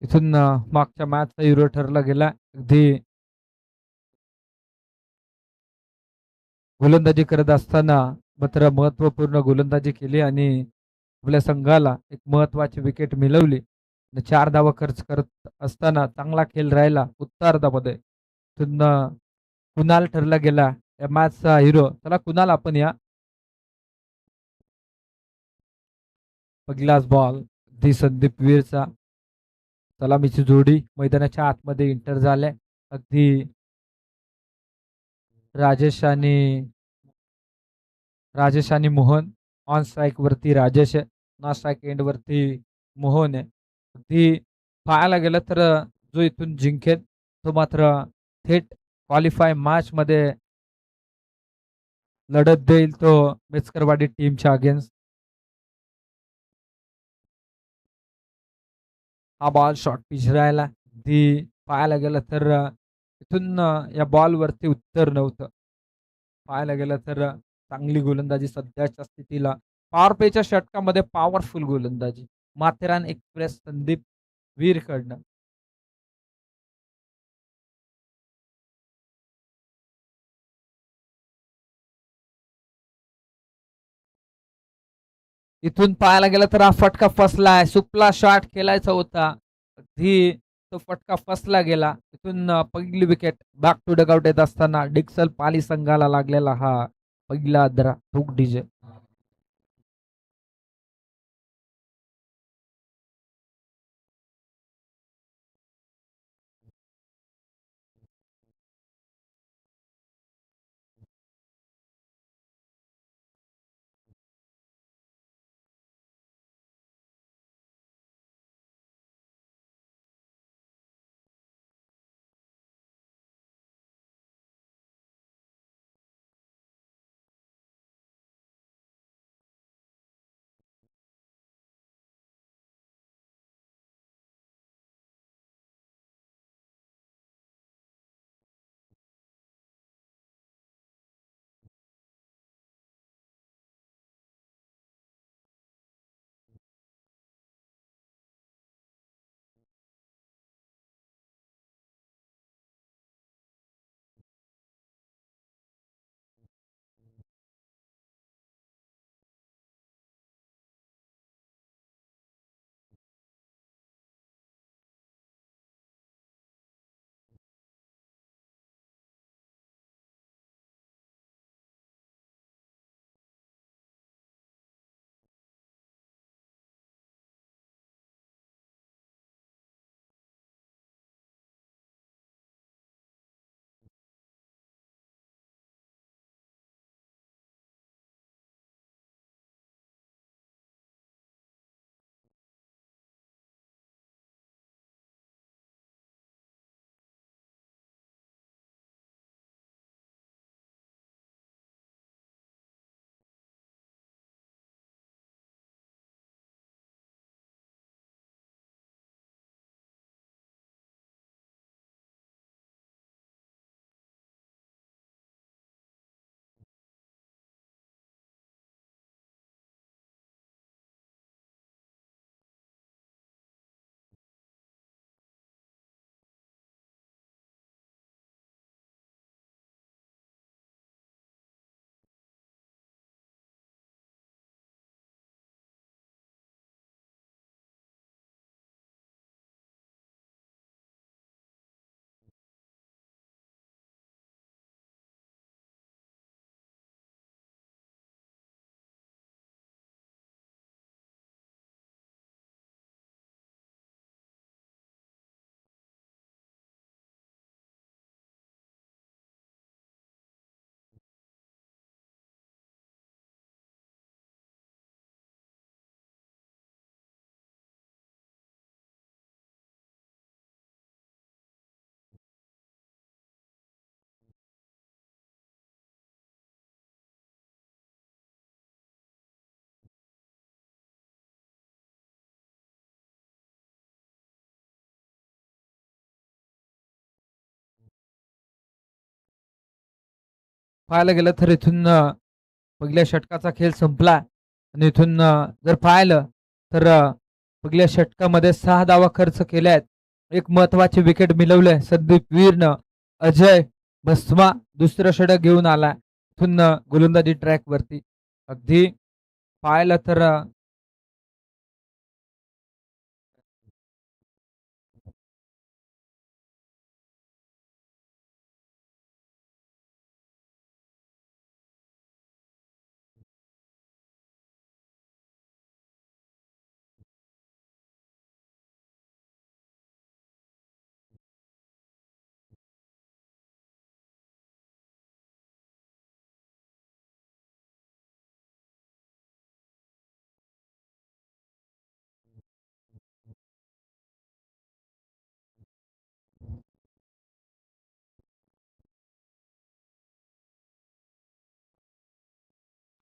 इथून मागच्या मॅचचा हिरो ठरला गेला. अगदी गोलंदाजी करत असताना मात्र महत्त्वपूर्ण गोलंदाजी केली आणि आपल्या संघाला एक महत्त्वाची विकेट मिळवली आणि 4 धावा खर्च करत असताना चांगला खेळ राहिला उत्तरार्धामध्ये. इथून कुणाल ठरला गेला या मॅचचा हिरो. चला कुणाल आपण या. पहिलाच बॉल अगदी संदीप वीरचा सलामीची जोडी मैदानाच्या आतमध्ये एंटर झाल्या. अगदी राजेश आणि मोहन ऑन स्ट्राईक वरती राजेश आहे. नॉन स्ट्राईक एंड वरती मोहन आहे. अगदी पाहायला गेलं तर जो इथून जिंकेल तो मात्र थेट क्वालिफाय मॅच मध्ये लढत देईल तो मेचकरवाडी टीमच्या अगेन्स्ट. हा बॉल शॉर्ट पिच राहिला. अगदी पाहायला गेलं तर इथून या बॉलवरती उत्तर नव्हतं. पाहायला गेलं तर चांगली गोलंदाजी सध्याच्या स्थितीला पॉवर प्लेच्या षटकामध्ये पॉवरफुल गोलंदाजी माथेरान एक्सप्रेस संदीप वीरकडनं. इथून पाहायला गेलं तर हा फटका फसलाय. सुपला शॉट खेळायचा होता. अगदी तो फटका फसला गेला. इथून पहिली विकेट बॅक टू डगआउट येत असताना डिक्सल पाली संघाला लागलेला हा पहिला ठोक डीजे. पाहायला गेलं तर इथून पहिल्या षटकाचा खेळ संपला आणि इथून जर पाहिलं तर पहिल्या षटकामध्ये 6 धावा खर्च केल्या आहेत. एक महत्वाची विकेट मिळवलंय संदीप वीरनं. अजय भस्मा दुसरं षटक घेऊन आला. इथून गोलंदाजी ट्रॅकवरती. अगदी पाहिलं तर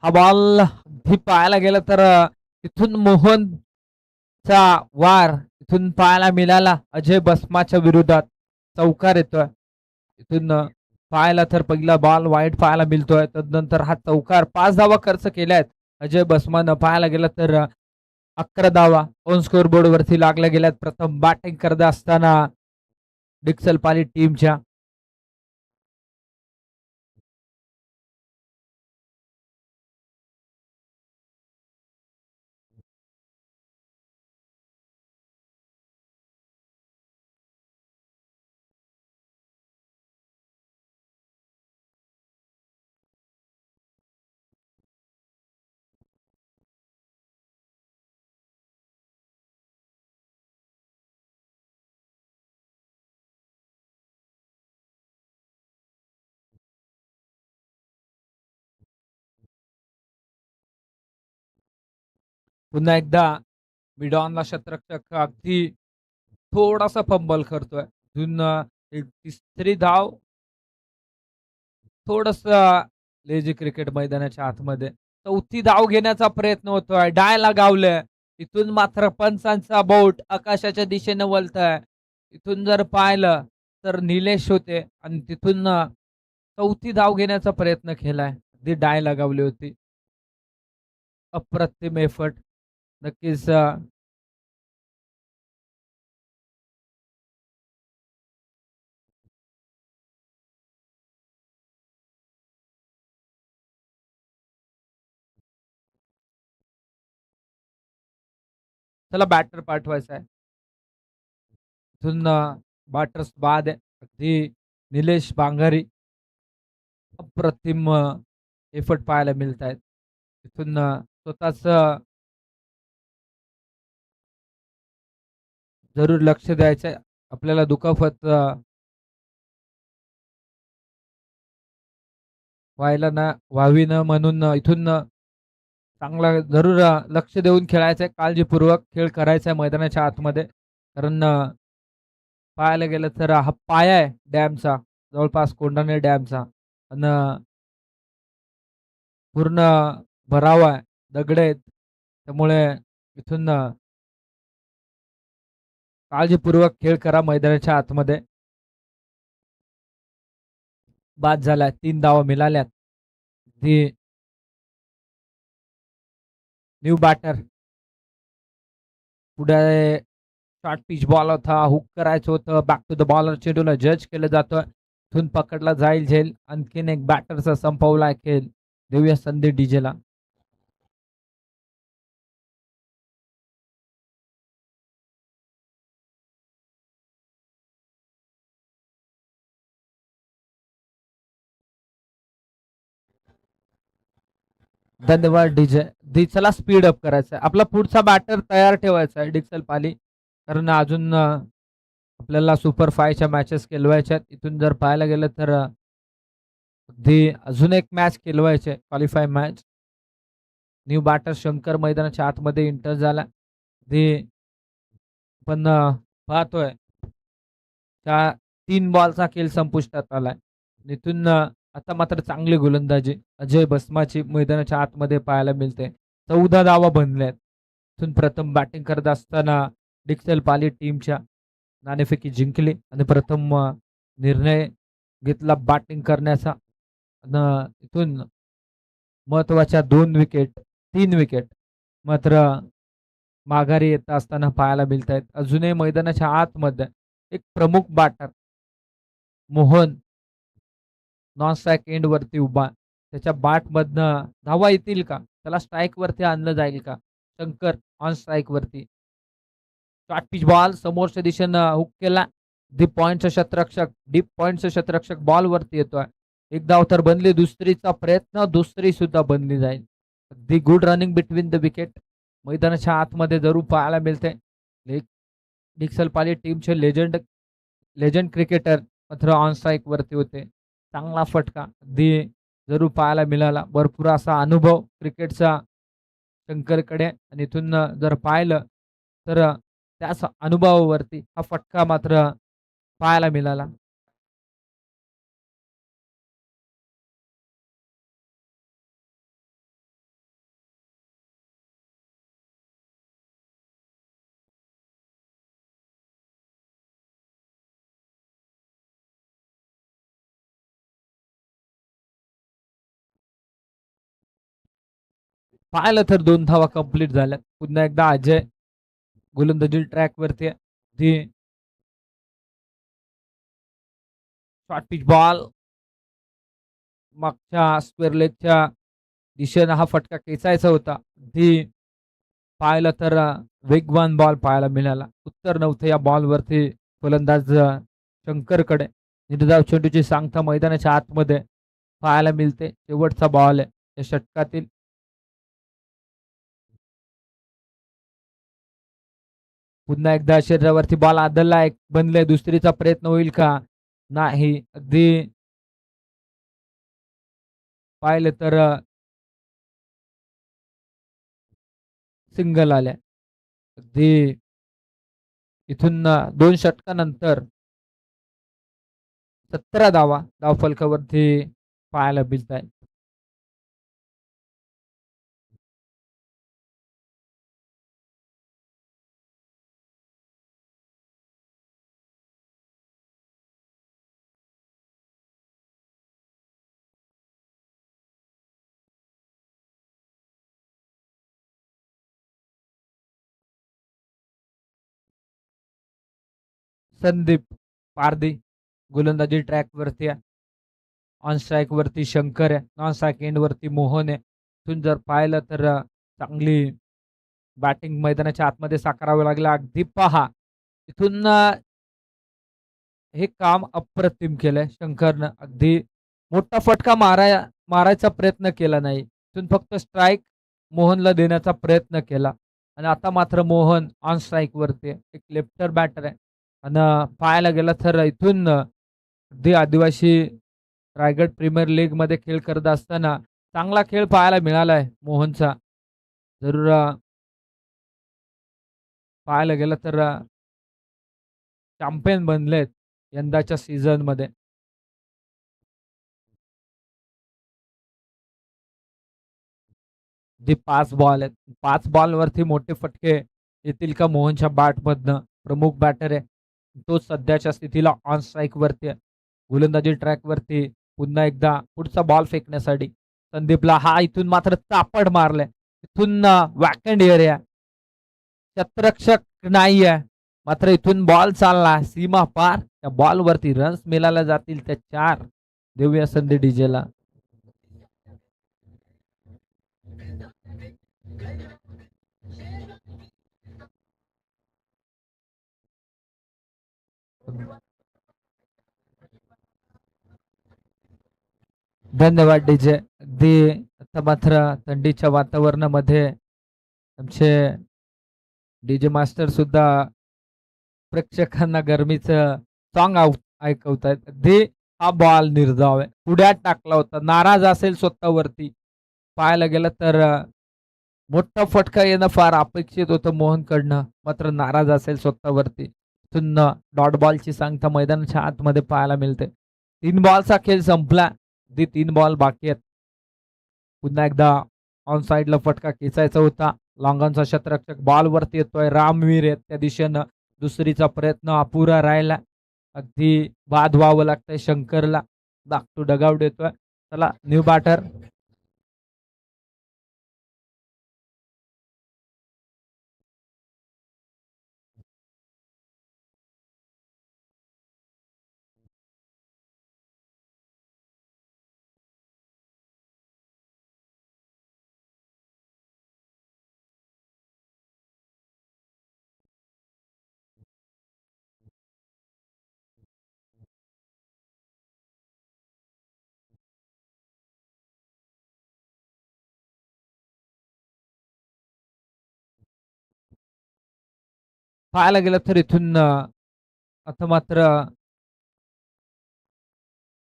हा बॉल अगदी पाहायला गेलं तर तिथून मोहनचा वार इथून पाहायला मिळाला अजय बस्माच्या विरोधात. चौकार येतोय. इथून पाहायला तर पहिला बॉल वाईट पाहायला मिळतोय. तदनंतर हा चौकार 5 धावा खर्च केल्यात अजय बस्मानं. पाहायला गेलं तर 11 धावा ऑन स्कोर बोर्ड वरती लागल्या गेल्यात प्रथम बॅटिंग करत असताना डिक्सल पाली टीमच्या. पुन्हा एकदा मिडॉनला शतरक्षक अगदी थोडासा फंबल करतोय. अजून एक तिसरी धाव थोडस लेझी क्रिकेट मैदानाच्या आतमध्ये. चौथी धाव घेण्याचा प्रयत्न होतोय. डाय लगावलंय. इथून मात्र पंचांचा बोट आकाशाच्या दिशेने वळतोय. इथून जर पाहिलं तर निलेश होते आणि तिथून चौथी धाव घेण्याचा प्रयत्न केलाय. अगदी डाय लगावली होती. अप्रतिम एफर्ट. नक्कीच त्याला बॅटर पाठवायचा आहे. इथून बॅटर्स बाद आहे. अगदी निलेश बांगारी अप्रतिम एफर्ट पाहायला मिळत आहेत. इथून स्वतःच जरूर लक्ष द्यायचं आहे. आपल्याला दुखापत व्हायला ना व्हावी न म्हणून इथून चांगला जरूर लक्ष देऊन खेळायचं आहे. काळजीपूर्वक खेळ करायचा आहे मैदानाच्या आतमध्ये. कारण पाहायला गेलं तर हा पाया आहे डॅमचा, जवळपास कोंढाणे डॅमचा. आणि पूर्ण भरावा आहे, दगड आहेत. त्यामुळे इथून काळजीपूर्वक खेळ करा मैदानाच्या आतमध्ये. बाद झाला. 3 धावा मिळाल्यात. ती न्यू बॅटर पुढे शॉर्ट पिच बॉल होता. हुक करायचं होतं. बॅक टू द बॉलर चेंडूला जज केलं जातं. इथून पकडला जाईल झेल. आणखीन एक बॅटरचा संपवला खेळ. देऊया संधी डीजेला. धन्यवाद डीजे. चला स्पीड अप करायचा आहे. आपला पुढचा बॅटर तयार ठेवायचा आहे डिक्सल पाली. कारण अजून आपल्याला सुपर 5च्या मॅचेस खेळवायच्या आहेत. इथून जर पाहायला गेलं तर अगदी अजून एक मॅच खेळवायचे qualify match. New batter Shankar मैदानाच्या आतमध्ये एंटर झाला. ते पण पाहतोय त्या 3 बॉलचा खेळ संपुष्टात आलाय. इथून आता मात्र चांगली गोलंदाजी अजय बस्माची मैदानाच्या आतमध्ये पाहायला मिळते. 14 धावा बनल्यात. इथून प्रथम बॅटिंग करत असताना डिक्सल पाली टीमच्या नाणेफेकी जिंकली आणि प्रथम निर्णय घेतला बॅटिंग करण्याचा. इथून महत्वाच्या 2 विकेट 3 विकेट मात्र माघारी येत असताना पाहायला मिळत आहेत. अजूनही मैदानाच्या आतमध्ये एक प्रमुख बॅटर मोहन नॉन स्ट्राईक एंडवरती उभा. त्याच्या बॅटमधनं धावा येतील का? त्याला स्ट्राईकवरती आणलं जाईल का? शंकर ऑन स्ट्राईकवरती. शॉर्ट पिच बॉल समोरच्या दिशेनं हुक केला. डीप पॉइंटचं क्षेत्ररक्षक, डीप पॉइंटचं क्षेत्ररक्षक बॉलवरती येतोय. एक धाव तर बनली, दुसरीचा प्रयत्न, दुसरी सुद्धा बनली जाईल. अगदी good running between the wicket. मैदानाच्या आतमध्ये जरूर पाहायला मिळते. डिक्सलपाली टीमचे लेजंड लेजंड क्रिकेटर मात्र ऑन स्ट्राईक वरती होते. चांगला फटका अगदी जरूर पाहायला मिळाला. भरपूर असा अनुभव क्रिकेटचा शंकरकडे आणि इथून जर पाहिलं तर त्याच अनुभवावरती हा फटका मात्र पाहायला मिळाला. पाहिलं तर 2 धावा कंप्लीट झाल्यात. पुन्हा एकदा अजय गोलंदाजी ट्रॅकवरती आहे. ती शॉर्ट पिच बॉल मागच्या स्क्वेअर लेगच्या दिशेनं हा फटका खेचायचा होता. ती पाहिलं तर वेगवान बॉल पाहायला मिळाला. उत्तर नव्हतं या बॉलवरती फलंदाज शंकरकडे. निर्धाव चेंडूची सांगता मैदानाच्या आतमध्ये पाहायला मिळते. शेवटचा बॉल आहे या षटकातील. पुन्हा एकदा शरीरावरती बॉल आदळला. एक बनले, दुसरीचा प्रयत्न होईल का? नाही. अगदी पाहिलं तर सिंगल आल्या. अगदी इथून 2 षटकानंतर 17 धावा धावफलकावरती पाहायला मिळत आहेत. संदीप पारधी गोलंदाजी ट्रॅकवरती आहे. ऑन स्ट्राईक वरती शंकर आहे. नॉन स्ट्राईक एंड वरती मोहन आहे. इथून जर पाहिलं तर चांगली बॅटिंग मैदानाच्या आतमध्ये साकारावं लागलं. अगदी पहा इथून हे काम अप्रतिम केलंय शंकरनं. अगदी मोठा फटका मारायचा प्रयत्न केला नाही. इथून फक्त स्ट्राईक मोहनला देण्याचा प्रयत्न केला आणि आता मात्र मोहन ऑन स्ट्राईक वरती आहे. एक लेफ्टर बॅटर आहे आणि पाहायला गेलं तर इथून अगदी आदिवासी रायगड प्रीमियर लीगमध्ये खेळ करत असताना चांगला खेळ पाहायला मिळालाय मोहनचा. जरूर पाहायला गेलं तर चॅम्पियन बनलेत यंदाच्या सीझनमध्ये. जे 5 बॉल आहेत. 5 बॉलवरती मोठे फटके येतील का मोहनच्या बॅटमधनं? प्रमुख बॅटर आहे. तो सध्याच्या स्थितीला ऑन स्ट्राईकवरती आहे. गोलंदाजी ट्रॅकवरती पुन्हा एकदा पुढचा बॉल फेकण्यासाठी संदीपला हा इथून मात्र चापड मारलाय. इथून वॅकंड एरिया क्षेत्ररक्षक नाही आहे. मात्र इथून बॉल चालला सीमा पार. त्या बॉलवरती रन्स मिळाल्या जातील त्या 4. देऊया संधी डीजेला. धन्यवाद डीजे. अगदी आता मात्र थंडीच्या वातावरणामध्ये आमचे डीजे मास्टर सुद्धा प्रेक्षकांना गरमीचं सॉन्ग ऐकवतायत. अगदी हा बॉल निर्धाव आहे. पुढ्यात टाकला होता. नाराज असेल स्वतःवरती. पाहायला गेलं तर मोठा फटका येणं फार अपेक्षित होतं मोहनकडनं. मात्र नाराज असेल स्वतःवरती. इथून डॉट बॉलची सांगता मैदानाच्या आतमध्ये पाहायला मिळते. 3 बॉलचा खेळ संपला. अगदी 3 बॉल बाकी आहेत. पुन्हा एकदा ऑन साइडला फटका खेचायचा होता. लॉंगॉनचा क्षेत्ररक्षक बॉलवरती येतोय. रामवीर आहेत त्या दिशेनं. दुसरीचा प्रयत्न अपुरा राहिला. अगदी बाद व्हावं लागतंय शंकरला. बॅक टू डगआउट येतोय. चला न्यू बॅटर. पाहायला गेलं तर इथून आता मात्र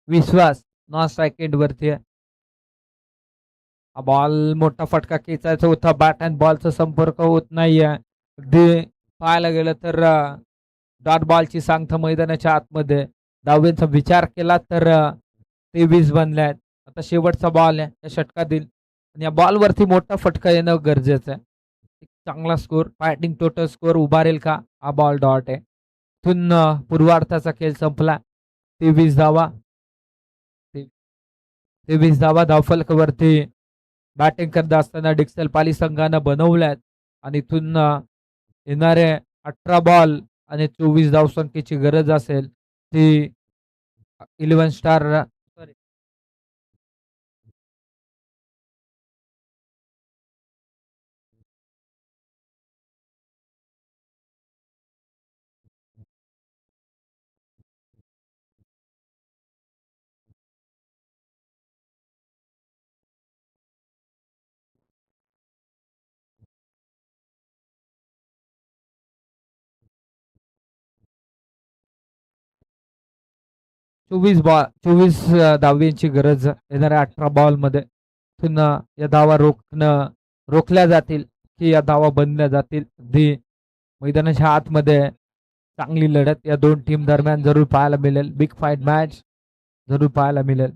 विश्वास नॉन स्ट्राईक एंडवरती आहे. हा बॉल मोठा फटका खेचायचा होता. बॅट अँड बॉलचा संपर्क होत नाहीये. अगदी पाहायला गेलं तर डॉट बॉलची सांगता मैदानाच्या आतमध्ये. दहावीचा विचार केला तर 23 बनले आहेत. आता शेवटचा बॉल आहे या षटकातील आणि या बॉलवरती मोठा फटका येणं गरजेचं आहे. एक चांगला स्कोर बॅटिंग टोटल स्कोर उभारेल का? हा बॉल डॉट आहे. इथून पूर्वार्धाचा खेळ संपला. 23 धावा. 23 धावा धावफलकावरती बॅटिंग करत असताना डिक्सल पाली संघानं बनवल्यात आणि इथून येणारे 18 बॉल आणि 24 धावसंख्येची गरज असेल ती 11 स्टार सॉरी 24 धावांची गरज येणाऱ्या 18 बॉलमध्ये. इथून या धावा रोखल्या जातील की या धावा बनल्या जातील. अगदी मैदानाच्या आतमध्ये चांगली लढत या दोन टीम दरम्यान जरूर पाहायला मिळेल. बिग फाईट मॅच जरूर पाहायला मिळेल.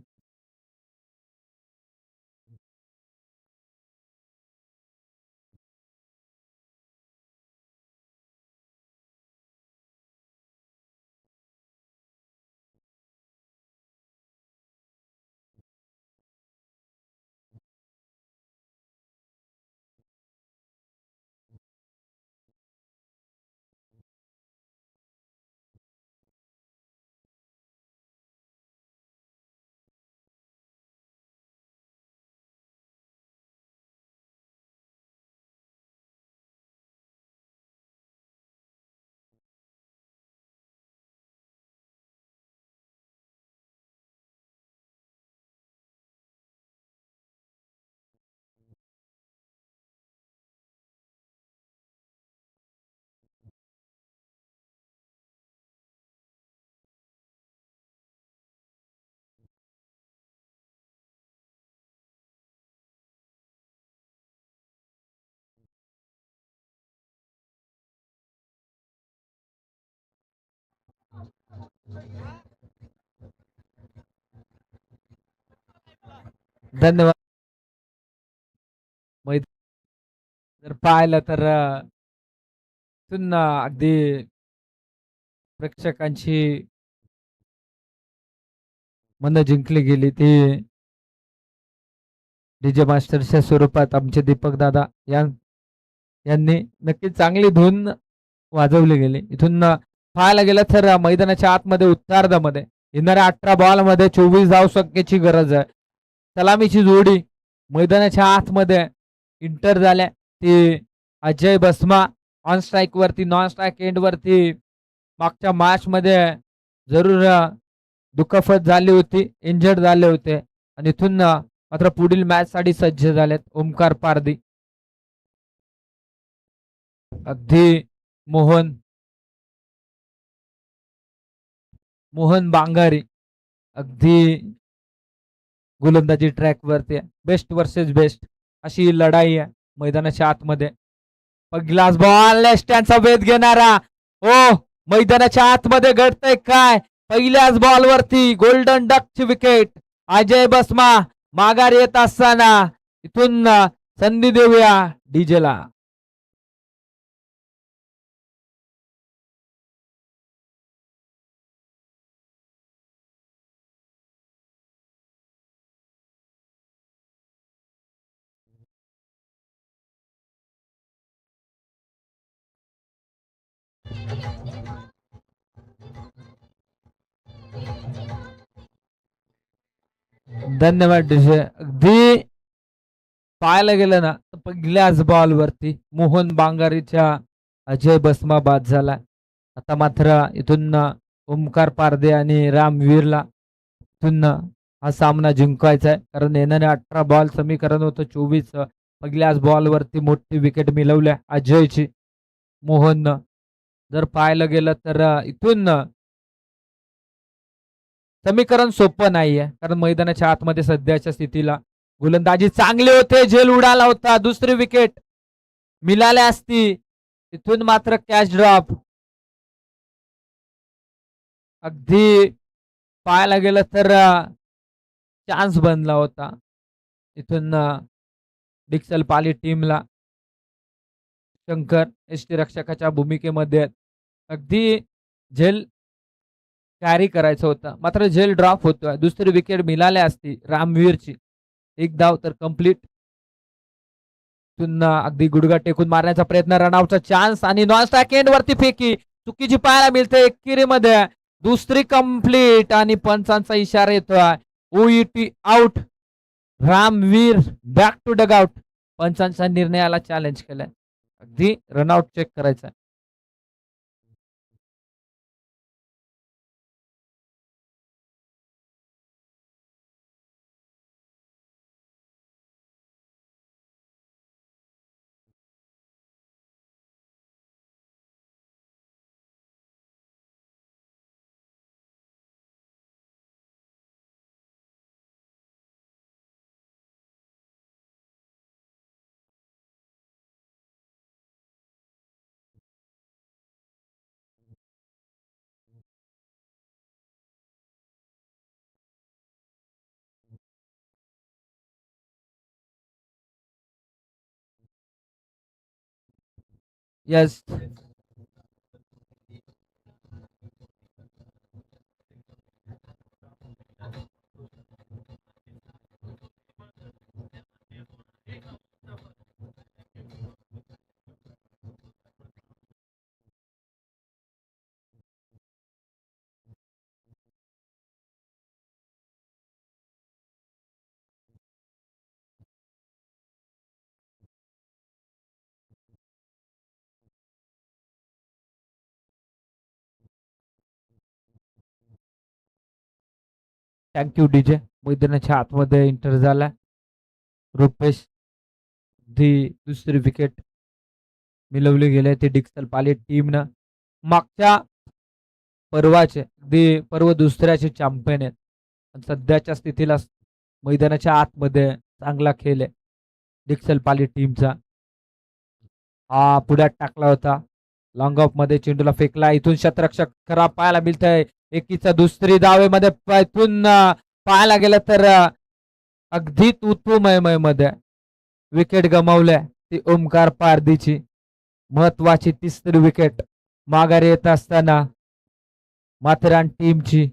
धन्यवाद. जर पाहिलं तर इथून अगदी प्रेक्षकांची मन जिंकली गेली ती डीजे मास्टरच्या स्वरूपात आमचे दीपक दादा यांनी नक्कीच चांगली धून वाजवली गेली. इथून पाहायला गेलं तर मैदानाच्या आतमध्ये उत्तरार्धामध्ये येणाऱ्या 18 बॉलमध्ये 24 धावसंख्येची गरज आहे. सलामीची जोडी मैदानाच्या आतमध्ये इंटर झाल्या ती अजय बस्मा ऑन स्ट्राईक वरती नॉन स्ट्राईक एंड वरती मागच्या मॅच मध्ये जरूर दुखापत झाली होती. इंजर्ड झाले होते आणि इथून मात्र पुढील मॅच साठी सज्ज झालेत ओमकार पारदी. अगदी मोहन बांगारी अगदी गोलंदाजी ट्रॅक वरती बेस्ट वर्सेस बेस्ट अशी लढाई आहे मैदानाच्या आतमध्ये. पहिलाच बॉल लेफ्टहँडचा वेध घेणारा ओ मैदानाच्या आतमध्ये घडतंय काय? पहिल्याच बॉल वरती गोल्डन डकची विकेट. अजय बस्मा माघार येत असताना इथून संधी देऊया डीजेला. धन्यवाद डीजे. अगदी पाहायला गेलं ना तर पहिल्याच बॉल वरती मोहन बांगारीच्या अजय बस्मा बाद झाला. आता मात्र इथून ओमकार पारदे आणि रामवीरला इथून हा सामना जिंकायचा आहे. कारण येणारे 18 बॉल समीकरण होतं 24. पहिल्याच बॉल वरती मोठी विकेट मिळवल्या अजयची मोहन जर पाहायला गेलं तर इथून समीकरण सोपं नाहीये. कारण मैदानाच्या आतमध्ये सध्याच्या स्थितीला गोलंदाजी चांगले होते. झेल उडाला होता. दुसरी विकेट मिळाली असती. तिथून मात्र कॅच ड्रॉप. अगदी पाहायला गेलं तर चान्स बनला होता. इथून डिक्सल पाली टीमला शंकर यष्टीरक्षकाच्या भूमिकेमध्ये अगदी झेल कॅरी करायचं होतं. मात्र झेल ड्रॉप होतोय. दुसरी विकेट मिळाली असती रामवीरची. एक धाव तर कंप्लीट. पुन्हा अगदी गुडघा टेकून मारण्याचा प्रयत्न, रनआउटचा चान्स आणि नॉन स्ट्राइक एंड वरती फेकी चुकीची पाहायला मिळते एकेरीमध्ये. दुसरी कंप्लीट आणि पंचांचा इशारा येतोय. ओईटी out. Ramveer back to dugout. पंचांच्या निर्णयाला चॅलेंज केलंय. अगदी रनआउट चेक करायचा. येस. Thank you DJ. मैदानाच्या आतमध्ये एंटर झाला रुपेश. दी दुसरी विकेट मिळवली गेले ते डिक्सल पाली टीमनं. मागच्या पर्वाचे पर्व दुसऱ्याचे चॅम्पियन आहेत. सध्याच्या स्थितीला मैदानाच्या आतमध्ये चांगला खेळ आहे डिक्सल पाली टीमचा. हा पुढ्यात टाकला होता. लॉंग ऑफ मध्ये चेंडूला फेकला. इथून शतरक्षक खराब पाहायला मिळतंय. एकीचा दुसरी धावेमध्ये इथून पाहायला गेलं तर अगदी मध्ये विकेट गमावल्या ती ओमकार पारदीची. महत्वाची तिसरी विकेट माघारी येत असताना माथेरान टीमची.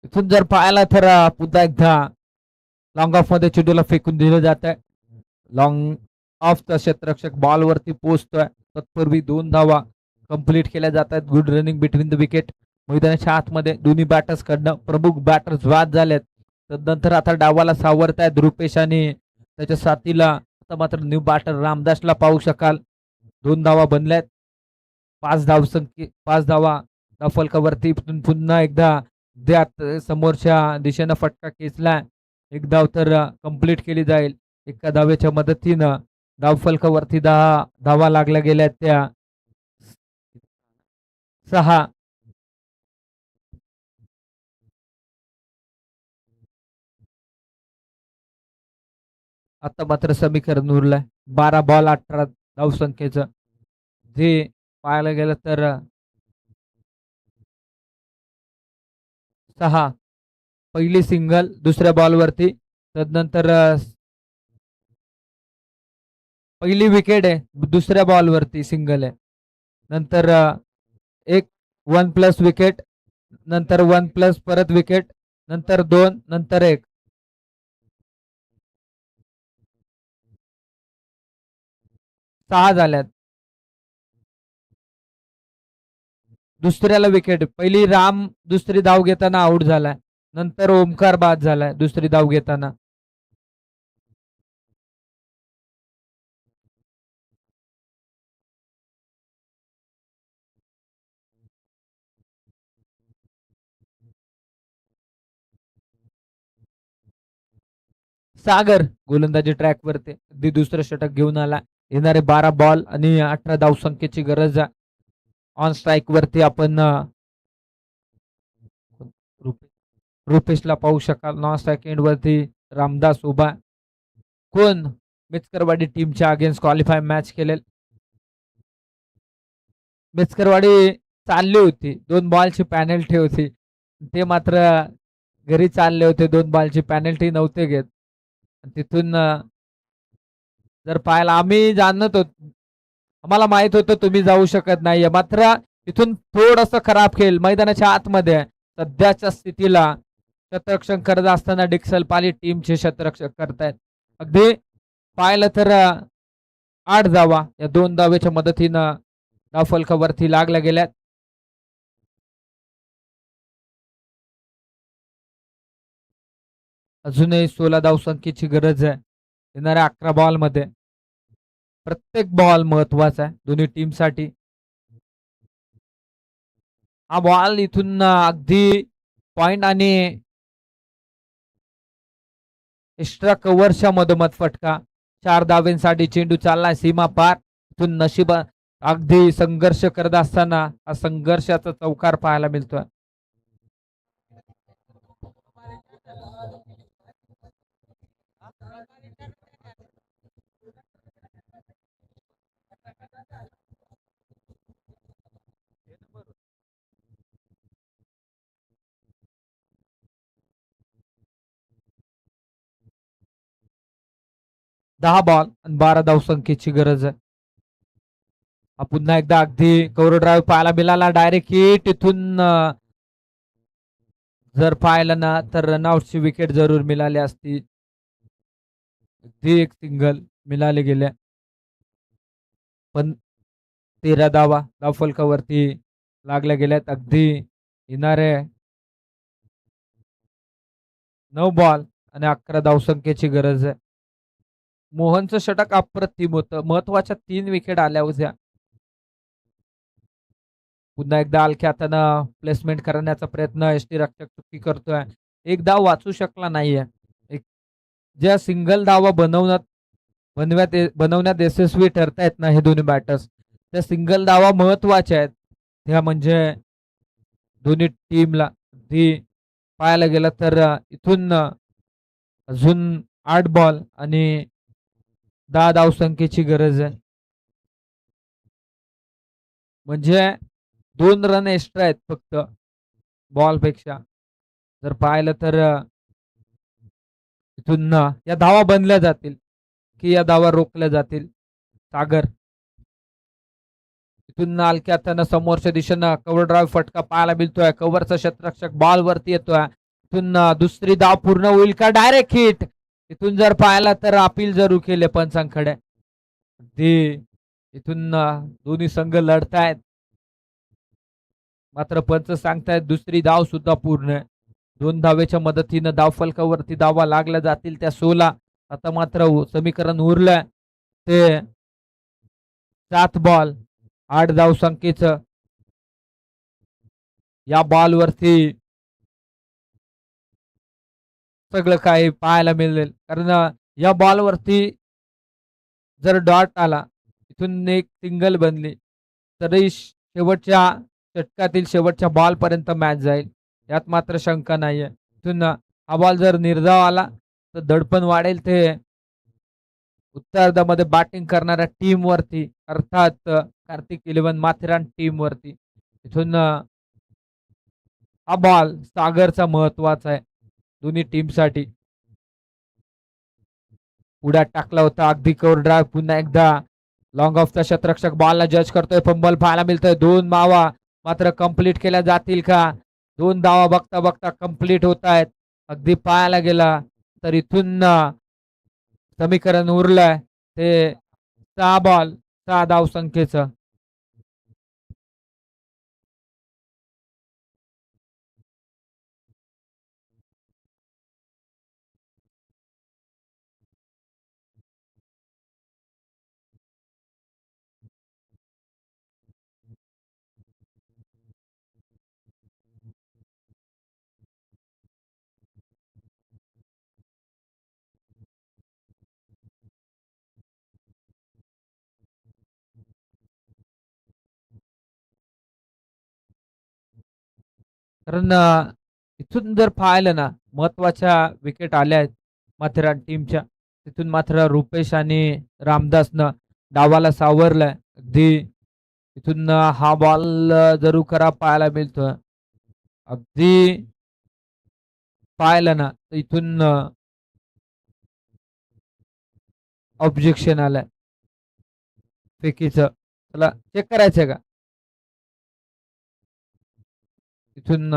इथून जर पाहायला तर पुन्हा एकदा लॉंग ऑफ मध्ये चेंडूला फेकून दिलं जात आहे. लॉंग ऑफचा क्षेत्ररक्षक बॉलवरती पोहोचतोय. तत्पूर्वी 2 धावा कंप्लीट केल्या जात आहेत. Good running between the wicket. मैदानाच्या आतमध्ये दोन्ही बॅटर्स कडनं प्रमुख बॅटर्स बाद झालेत. तदनंतर आता डावाला सावरतायत रुपेश आणि त्याच्या साथीला. आता मात्र न्यू बॅटर रामदासला पाहू शकाल. 2 धावा बनल्यात. 5 धावा फलकावरती पुन्हा एकदा द्यात समोरच्या दिशेनं फटका खेचला. एक धाव तर कंप्लीट केली जाईल. एका धावेच्या मदतीनं धावफलकावरती 10 धावा लागल्या गेल्या त्या 6. आता मात्र समीकरण उरलंय 12 बॉल 18 धावसंख्येचं. जे पाहायला गेलं तर 6 पहिली सिंगल दुसऱ्या बॉलवरती. तदनंतर पहिली विकेट आहे दुसऱ्या बॉलवरती सिंगल आहे. नंतर एक 1 प्लस विकेट, नंतर 1 प्लस परत विकेट, नंतर 2, नंतर 1. 6 झाल्यात. दुसऱ्याला विकेट. पहिली राम दुसरी धाव घेताना आउट झालाय. नंतर ओमकार बाद झालाय दुसरी धाव घेताना. सागर गोलंदाजी ट्रॅकवरती अगदी दुसरं षटक घेऊन आला. येणारे 12 बॉल आणि 18 धावसंख्येची गरज आहे. ऑन स्ट्राईक वरती आपण रुपेशला पाहू शकाल. नॉन स्ट्राईक एंड वरती रामदास उभा. कोण मिचकरवाडी टीमच्या अगेन्स्ट क्वालिफाय मॅच केलेल. मिचकरवाडी चालली होती. 2 बॉलची पॅनल्टी होती. ते मात्र घरी चालले होते. 2 बॉलची पॅनल्टी नव्हते घेत. तिथून जर पाहायला आम्ही जाणत होतो, आम्हाला माहित होतं तुम्ही जाऊ शकत नाहीये. मात्र तिथून थोडंसं खराब खेळ मैदानाच्या आतमध्ये सध्याच्या स्थितीला शतरक्षण करत असताना डिक्सल पाली टीमचे शतरक्षक करतायत. अगदी पाहिलं तर 8 धावा या 2 धावेच्या मदतीनं धावफलकावरती लागल्या गेल्यात. अजूनही 16 धावसंख्येची गरज आहे येणाऱ्या 11 बॉल मध्ये. प्रत्येक बॉल महत्वाचा आहे दोन्ही टीमसाठी. हा बॉल इथून अगदी पॉइंट आणि एक्स्ट्रा कव्हरच्या मधोमध फटका. 4 धावेंसाठी चेंडू चाललाय सीमा पार. इथून नशीब अगदी संघर्ष करत असताना हा संघर्षाचा चौकार पाहायला मिळतोय. दहा बॉल आणि 12 धावसंख्येची गरज आहे. पुन्हा एकदा अगदी कव्हर ड्राईव्ह पाहायला मिळाला. Direct hit. इथून जर पाहिलं ना तर रनआउटची विकेट जरूर मिळाली असती. अगदी एक सिंगल मिळाले गेल्या. पण 13 धावा धावफलकावरती लागल्या गेल्यात. अगदी येणारे 9 बॉल आणि 11 धावसंख्येची गरज आहे. मोहनचं षटक अप्रतिम होतं. महत्वाच्या 3 विकेट आल्या होत्या. पुन्हा एकदा अलख्या हातानं प्लेसमेंट करण्याचा प्रयत्न एसटी रक्षक चुकी करतोय. एक धाव वाचू शकला नाहीये. ज्या सिंगल धावा बनवण्यात यशस्वी ठरतायत ना हे दोन्ही बॅटर्स, त्या सिंगल धावा महत्वाच्या आहेत. त्या म्हणजे दोन्ही टीमला पाहायला गेलं तर इथून अजून 8 बॉल आणि 10 धावसंख्येची गरज आहे. म्हणजे 2 रन एक्स्ट्रा आहेत फक्त बॉलपेक्षा. जर पाहिलं तर इथून या धावा बनल्या जातील की या धावा रोखल्या जातील. सागर इथून हलक्या हातानं समोरच्या दिशेनं कव्हर ड्राईव्ह फटका पाहायला मिळतोय. कव्हरचा क्षेत्ररक्षक बॉल वरती येतोय. इथून दुसरी धाव पूर्ण होईल का? Direct hit. इथून जर पाहिला तर अपील जरूर केले पंचांकडे. इथून दोन्ही संघ लढतायत. मात्र पंच सांगतायत दुसरी धाव सुद्धा पूर्ण आहे. 2 धावेच्या मदतीनं धावफलकावरती धावा लागल्या जातील त्या 16. आता मात्र समीकरण उरलंय ते 7 बॉल 8 धावसंख्येचं. या बॉलवरती सगळं काही पाहायला मिळेल. कारण या बॉलवरती जर डॉट आला, इथून एक सिंगल बनली तरी शेवटच्या षटकातील शेवटच्या बॉल पर्यंत मॅच जाईल. यात मात्र शंका नाहीये. इथून हा बॉल जर निर्धाव आला तर दडपण वाढेल ते उत्तरार्धामध्ये बॅटिंग करणाऱ्या टीम वरती. अर्थात कार्तिक 11 माथेरान टीमवरती. इथून हा बॉल सागरचा महत्वाचा आहे दोन्ही टीमसाठी. उड्यात टाकला होता अगदी कव्हर ड्राईव्ह पुन्हा एकदा लॉंग ऑफचा शतरक्षक बॉलला जज करतोय. फंबल पाहायला मिळतोय. 2 धावा मात्र कंप्लीट केल्या जातील का? 2 धावा बघता बघता कंप्लीट होत आहेत. अगदी पाहायला गेला तर इथून समीकरण उरलंय ते 6 बॉल 6 धाव संख्येचं. कारण इथून जर पाहिलं ना महत्वाच्या विकेट आल्या आहेत माथेरान टीमच्या. तिथून मात्र रुपेश आणि रामदासनं डावाला सावरलंय. अगदी इथून हा बॉल जरूर खरा पाहायला मिळतोय. अगदी पाहिलं ना तर इथून ऑब्जेक्शन आलंय फेकीचं. त्याला चेक करायचंय का? इथून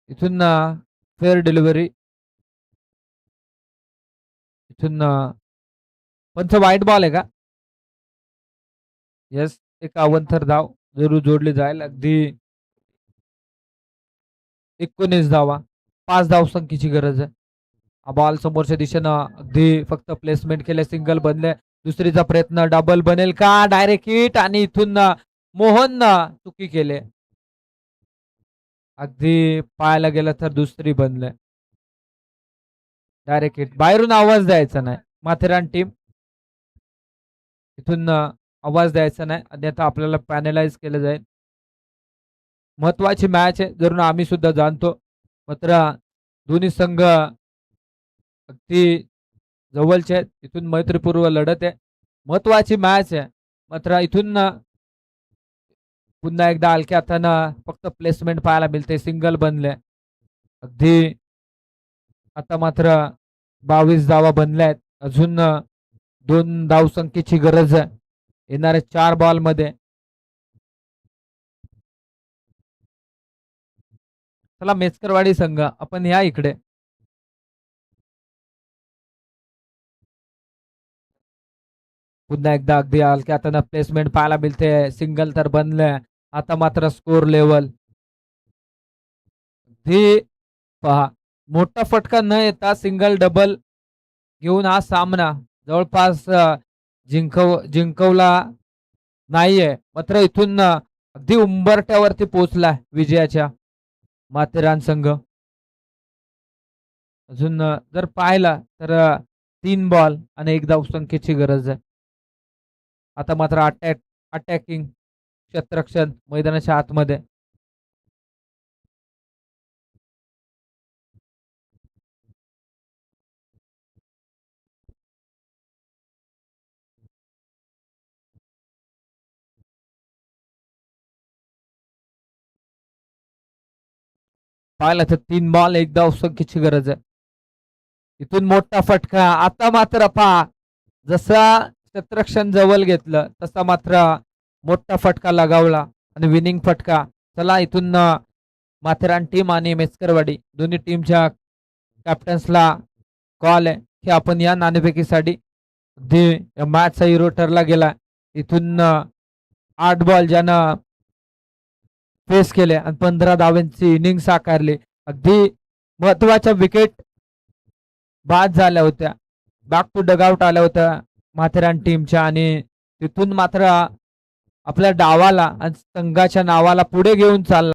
इथून फेअर डिलिव्हरी. इथून पंच वाईट बॉल आहे का? येस. एक अवंतर धाव जरूर जोडली जाईल. अगदी 19 धावा 5 धाव संख्येची गरज आहे. हा बॉल समोरच्या दिशेनं अगदी फक्त प्लेसमेंट केले. सिंगल बनले. दुसरीचा प्रयत्न डबल बनेल का? डायरेक्ट हिट आणि इथून मोहन चुकी केले. अगदी पाहायला गेलं तर दुसरी बनले. Direct hit. बाहेरून आवाज द्यायचा नाही माथेरान टीम. इथून आवाज द्यायचा नाही अन्यथा आपल्याला पॅनलाइज केलं जाईल. महत्वाची मॅच आहे जरूर आम्ही सुद्धा जाणतो. मात्र दोन्ही संघ अगदी जवळचे आहेत. इथून मैत्रीपूर्व लढत आहे. महत्वाची मॅच आहे. मात्र इथून पुन्हा एकदा हलक्या हातानं फक्त प्लेसमेंट पाहायला मिळते. सिंगल बनले. अगदी आता मात्र 22 धावा बनल्या आहेत. अजून 2 धावसंख्येची गरज आहे येणाऱ्या 4 बॉल मध्ये. चला मेचकरवाडी संघ आपण या इकडे. पुन्हा एकदा अगदी हलक्या हातानं प्लेसमेंट पाहायला मिळते. सिंगल तर बनलंय. आता मात्र स्कोर लेवल अगदी पहा मोठा फटका न येता सिंगल डबल घेऊन हा सामना जवळपास जिंकवला नाहीये. मात्र इथून अगदी उंबरठ्यावरती पोहोचला विजयाच्या माथेरान संघ. अजून जर पाहिला तर 3 बॉल आणि 1 धावसंख्येची गरज आहे. आता मात्र अटॅकिंग क्षेत्ररक्षण मैदानाच्या आतमध्ये. पाहिलं तर 3 बॉल 1 धावसंख्येची गरज आहे. इथून मोठा फटका. आता मात्र पहा जसा क्षेत्ररक्षण जवळ घेतलं तसा मात्र मोठा फटका लगावला आणि विनिंग फटका. चला इथून माथेरान टीम आणि मेस्करवाडी दोन्ही टीमच्या कॅप्टन्सला कॉल आहे की आपण या नाणेफेकीसाठी या मॅचचा हिरो ठरला गेला. इथून 8 बॉल ज्यानं फेस केले आणि 15 धावांची इनिंग साकारली. अगदी महत्वाच्या विकेट बाद झाल्या होत्या. बॅक टू डगआउट आल्या होत्या माथेरान टीमच्या आणि तिथून मात्र आपल्या डावाला आणि संघाच्या नावाला पुढे घेऊन चालला.